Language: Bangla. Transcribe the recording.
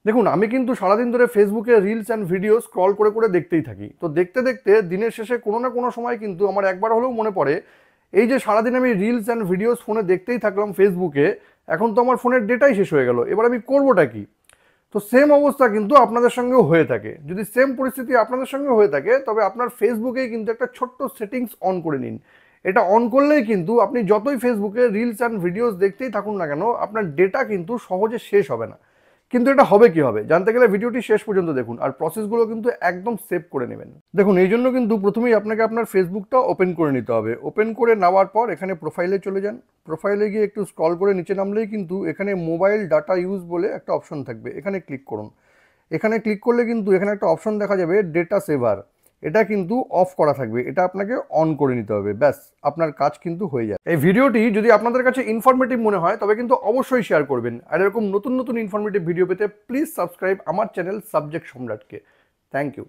দেখুন, আমি কিন্তু সারাদিন ধরে ফেসবুকে রিলস অ্যান্ড ভিডিও স্ক্রল করে করে দেখতেই থাকি। তো দেখতে দেখতে দিনের শেষে কোনো না কোনো সময় কিন্তু আমার একবার হলেও মনে পড়ে, এই যে সারাদিন আমি রিলস অ্যান্ড ভিডিওস ফোনে দেখতেই থাকলাম ফেসবুকে, এখন তো আমার ফোনের ডেটাই শেষ হয়ে গেল, এবার আমি করবোটা কি? তো সেম অবস্থা কিন্তু আপনাদের সঙ্গেও হয়ে থাকে। যদি সেম পরিস্থিতি আপনাদের সঙ্গে হয়ে থাকে, তবে আপনার ফেসবুকেই কিন্তু একটা ছোট্ট সেটিংস অন করে নিন। এটা অন করলেই কিন্তু আপনি যতই ফেসবুকে রিলস অ্যান্ড ভিডিওস দেখতেই থাকুন না কেন, আপনার ডেটা কিন্তু সহজে শেষ হবে না। কিন্তু এটা হবে কিভাবে জানতে গেলে ভিডিওটি শেষ পর্যন্ত দেখুন, আর প্রসেসগুলো কিন্তু একদম সেভ করে নেবেন। দেখুন, এই জন্য কিন্তু প্রথমেই আপনাকে আপনার ফেসবুকটা ওপেন করে নিতে হবে। ওপেন করে নেওয়ার পর এখানে প্রোফাইলে চলে যান। প্রোফাইলে গিয়ে একটু স্ক্রল করে নিচে নামলেই কিন্তু এখানে মোবাইল ডাটা ইউজ বলে একটা অপশন থাকবে, এখানে ক্লিক করুন। এখানে ক্লিক করলে কিন্তু এখানে একটা অপশন দেখা যাবে ডেটা সেভার। এটা কিন্তু অফ করা থাকবে, এটা আপনাকে অন করে নিতে হবে। ব্যাস, আপনার কাজ কিন্তু হয়ে যায়। এই ভিডিওটি যদি আপনাদের কাছে ইনফরমেটিভ মনে হয় তবে কিন্তু অবশ্যই শেয়ার করবেন। আর এরকম নতুন নতুন ইনফরমেটিভ ভিডিও পেতে প্লিজ সাবস্ক্রাইব আমার চ্যানেল সাবজেক্ট সম্রাটকে। Thank you.